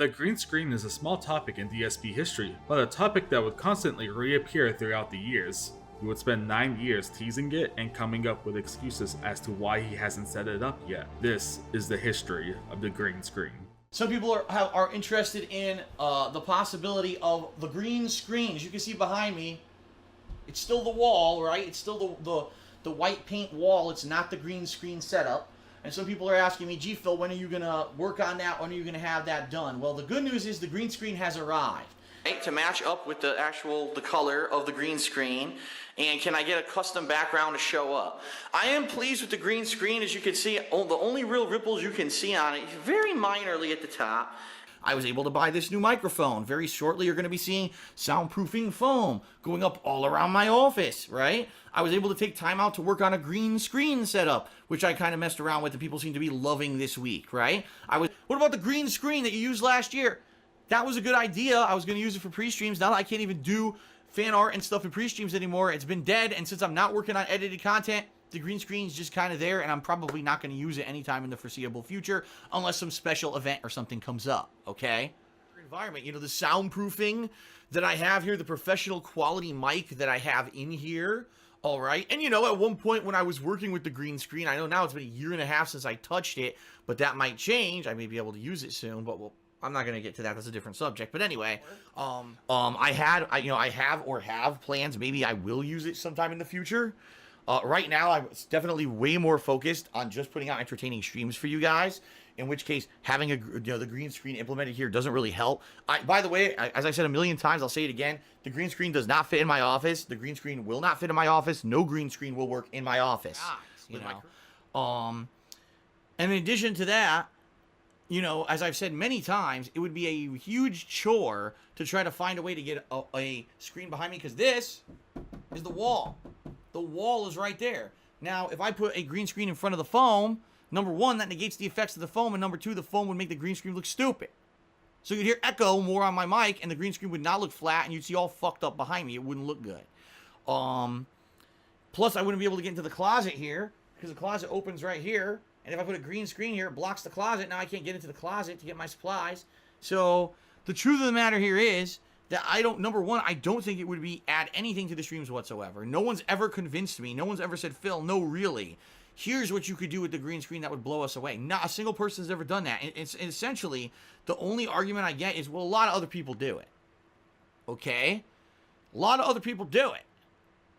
The green screen is a small topic in DSP history, but a topic that would constantly reappear throughout the years. He would spend 9 years teasing it and coming up with excuses as to why he hasn't set it up yet. This is the history of the green screen. Some people are interested in the possibility of the green screen. As you can see behind me, it's still the wall, right? It's still the white paint wall. It's not the green screen setup. And some people are asking me, gee, Phil, when are you going to work on that? When are you going to have that done? Well, the good news is the green screen has arrived. Right, to match up with the color of the green screen. And can I get a custom background to show up? I am pleased with the green screen. As you can see, the only real ripples you can see on it, very minorly at the top. I was able to buy this new microphone. Very shortly, you're going to be seeing soundproofing foam going up all around my office, right? I was able to take time out to work on a green screen setup, which I kind of messed around with and people seem to be loving this week, right? What about the green screen that you used last year? That was a good idea. I was going to use it for pre-streams. Now that I can't even do fan art and stuff in pre-streams anymore, it's been dead. And since I'm not working on edited content, the green screen is just kind of there, and I'm probably not going to use it anytime in the foreseeable future unless some special event or something comes up, okay? Environment, you know, the soundproofing that I have here, the professional quality mic that I have in here, all right? And, you know, at one point when I was working with the green screen, I know now it's been 1.5 years since I touched it, but that might change. I may be able to use it soon, but I'm not going to get to that. That's a different subject. But anyway, I have plans. Maybe I will use it sometime in the future. Right now, I'm definitely way more focused on just putting out entertaining streams for you guys, in which case having the green screen implemented here doesn't really help. By the way, as I said a million times, I'll say it again, the green screen does not fit in my office. The green screen will not fit in my office. No green screen will work in my office. You know? And in addition to that, you know, as I've said many times, it would be a huge chore to try to find a way to get a screen behind me, because this is the wall. The wall is right there. Now, if I put a green screen in front of the foam, number one, that negates the effects of the foam, and number two, the foam would make the green screen look stupid. So you'd hear echo more on my mic, and the green screen would not look flat, and you'd see all fucked up behind me. It wouldn't look good. Plus, I wouldn't be able to get into the closet here, because the closet opens right here, and if I put a green screen here, it blocks the closet. Now I can't get into the closet to get my supplies. So the truth of the matter here is that number one, I don't think it would add anything to the streams whatsoever. No one's ever convinced me. No one's ever said, Phil, no, really. Here's what you could do with the green screen that would blow us away. Not a single person's ever done that. It's essentially, the only argument I get is, well, a lot of other people do it. Okay? A lot of other people do it.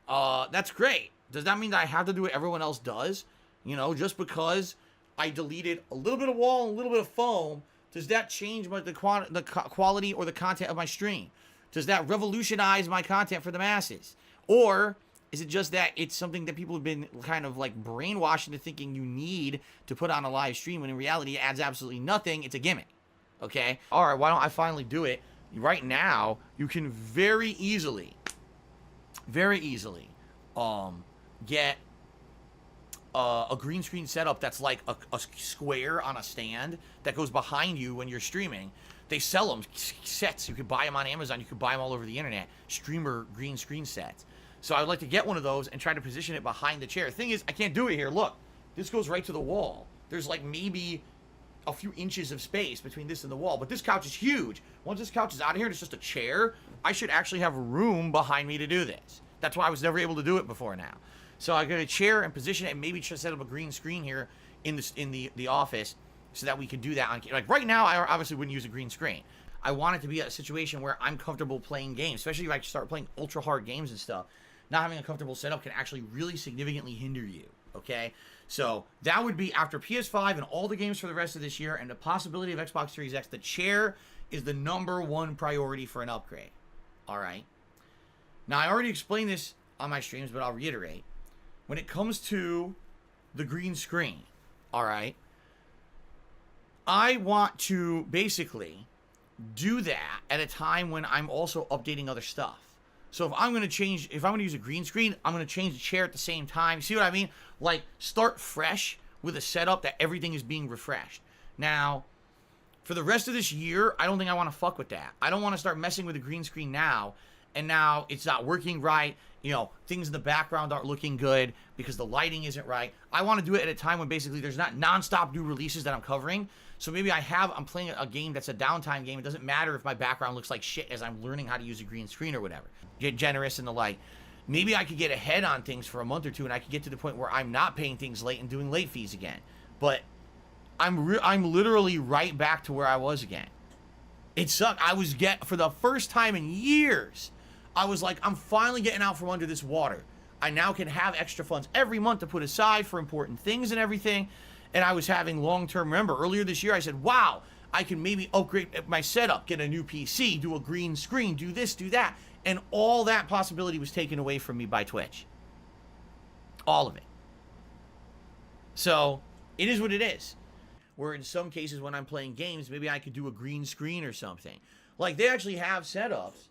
That's great. Does that mean that I have to do what everyone else does? You know, just because I deleted a little bit of wall and a little bit of foam, does that change the quality or the content of my stream? Does that revolutionize my content for the masses? Or is it just that it's something that people have been kind of like brainwashed into thinking you need to put on a live stream, when in reality it adds absolutely nothing? It's a gimmick. Okay? All right, why don't I finally do it? Right now, you can very easily get a green screen setup that's like a square on a stand that goes behind you when you're streaming. They sell them, sets. You can buy them on Amazon. You can buy them all over the internet. Streamer green screen sets. So I'd like to get one of those and try to position it behind the chair. Thing is, I can't do it here. Look, this goes right to the wall. There's like maybe a few inches of space between this and the wall. But this couch is huge. Once this couch is out of here and it's just a chair, I should actually have room behind me to do this. That's why I was never able to do it before now. So I got a chair and position it, and maybe try to set up a green screen here in the office, so that we could do that. Like right now, I obviously wouldn't use a green screen. I want it to be a situation where I'm comfortable playing games, especially if I start playing ultra hard games and stuff. Not having a comfortable setup can actually really significantly hinder you. Okay, so that would be after PS5 and all the games for the rest of this year, and the possibility of Xbox Series X. The chair is the #1 priority for an upgrade. All right. Now I already explained this on my streams, but I'll reiterate. When it comes to the green screen, all right, I want to basically do that at a time when I'm also updating other stuff. So if I'm going to use a green screen, I'm going to change the chair at the same time. See what I mean? Like, start fresh with a setup that everything is being refreshed. Now, for the rest of this year, I don't think I want to fuck with that. I don't want to start messing with the green screen now, and now it's not working right. You know, things in the background aren't looking good because the lighting isn't right. I want to do it at a time when basically there's not non-stop new releases that I'm covering. So maybe I'm playing a game that's a downtime game. It doesn't matter if my background looks like shit as I'm learning how to use a green screen or whatever. Get generous and the like. Maybe I could get ahead on things for a month or two, and I could get to the point where I'm not paying things late and doing late fees again. But I'm literally right back to where I was again. It sucked. For the first time in years, I was like, I'm finally getting out from under this water. I now can have extra funds every month to put aside for important things and everything. And I was having long-term, remember, earlier this year, I said, wow, I can maybe upgrade my setup, get a new PC, do a green screen, do this, do that. And all that possibility was taken away from me by Twitch. All of it. So, it is what it is. Where in some cases when I'm playing games, maybe I could do a green screen or something. Like, they actually have setups,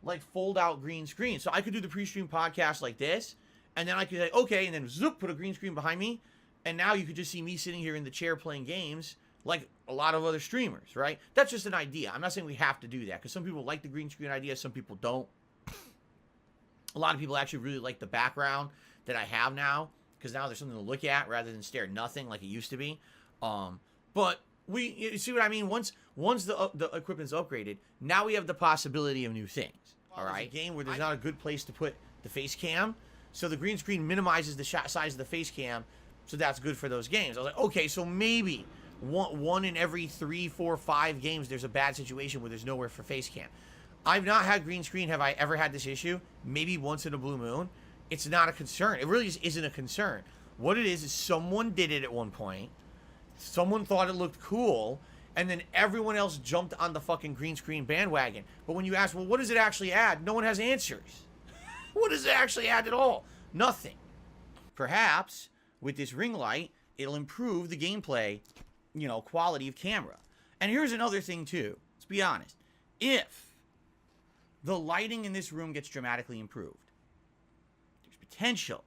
like fold-out green screens. So I could do the pre-stream podcast like this, and then I could say, okay, and then zoop, put a green screen behind me, and now you could just see me sitting here in the chair playing games like a lot of other streamers, right? That's just an idea. I'm not saying we have to do that, because some people like the green screen idea, some people don't. A lot of people actually really like the background that I have now, because now there's something to look at rather than stare at nothing like it used to be. But you see what I mean? Once the equipment's upgraded, now we have the possibility of new things. All right, a game where there's not a good place to put the face cam, so the green screen minimizes the shot size of the face cam, so that's good for those games. I was like, okay, so maybe one in every 3, 4, 5 games there's a bad situation where there's nowhere for face cam. I've not had green screen. Have I ever had this issue? Maybe once in a blue moon. It's not a concern. It really just isn't a concern. What it is someone did it at one point. Someone thought it looked cool, and then everyone else jumped on the fucking green screen bandwagon. But when you ask, well, what does it actually add? No one has answers. What does it actually add at all? Nothing. Perhaps with this ring light, it'll improve the gameplay, quality of camera. And here's another thing too. Let's be honest. If the lighting in this room gets dramatically improved, there's potential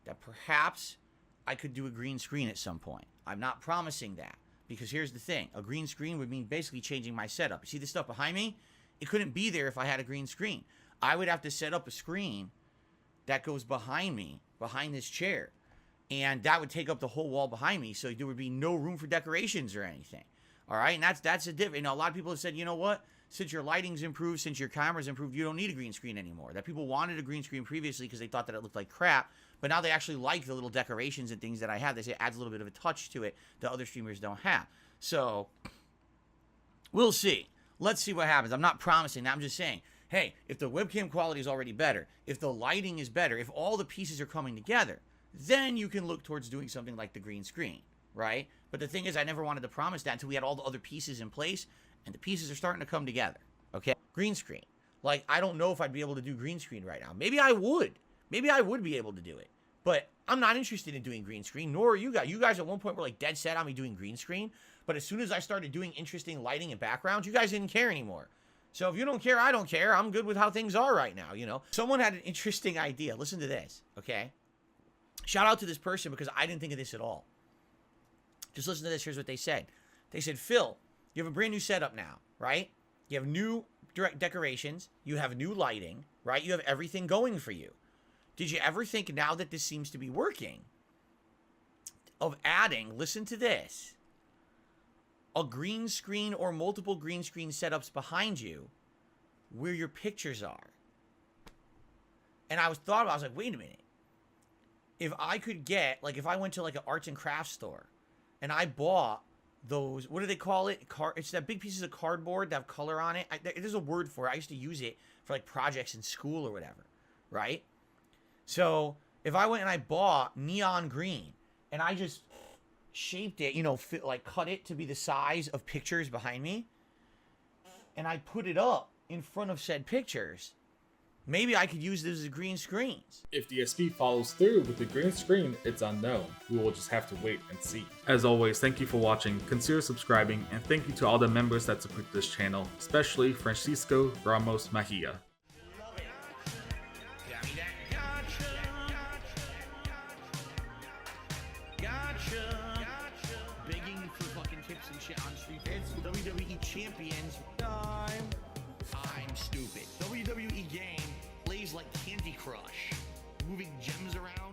that perhaps I could do a green screen at some point. I'm not promising that, because here's the thing. A green screen would mean basically changing my setup. You see this stuff behind me? It couldn't be there if I had a green screen. I would have to set up a screen that goes behind me, behind this chair. And that would take up the whole wall behind me, so there would be no room for decorations or anything. All right? And that's a difference. A lot of people have said, you know what? Since your lighting's improved, since your camera's improved, you don't need a green screen anymore. That people wanted a green screen previously because they thought that it looked like crap, but now they actually like the little decorations and things that I have. They say it adds a little bit of a touch to it that other streamers don't have. So, we'll see. Let's see what happens. I'm not promising that. I'm just saying, hey, if the webcam quality is already better, if the lighting is better, if all the pieces are coming together, then you can look towards doing something like the green screen, right? But the thing is, I never wanted to promise that until we had all the other pieces in place, and the pieces are starting to come together, okay? Green screen. Like, I don't know if I'd be able to do green screen right now. Maybe I would. Maybe I would be able to do it. But I'm not interested in doing green screen, nor are you guys. You guys at one point were like dead set on me doing green screen, but as soon as I started doing interesting lighting and backgrounds, you guys didn't care anymore. So if you don't care, I don't care. I'm good with how things are right now, Someone had an interesting idea. Listen to this, okay? Shout out to this person because I didn't think of this at all. Just listen to this. Here's what they said. They said, Phil, you have a brand new setup now, right? You have new direct decorations. You have new lighting, right? You have everything going for you. Did you ever think, now that this seems to be working, of adding, listen to this, a green screen or multiple green screen setups behind you where your pictures are? And I was like, wait a minute. If I could get, like, if I went to like an arts and crafts store and I bought those, what do they call it? It's that big pieces of cardboard that have color on it. There's a word for it. I used to use it for like projects in school or whatever, right? So if I went and I bought neon green and I just shaped it, cut it to be the size of pictures behind me, and I put it up in front of said pictures, maybe I could use this as green screens. If DSP follows through with the green screen, it's unknown. We will just have to wait and see. As always, thank you for watching, consider subscribing, and thank you to all the members that support this channel, especially Francisco Ramos Mahia. Begging for fucking tips and shit on Street. It's WWE Champions time. I'm stupid. WWE game plays like Candy Crush, moving gems around.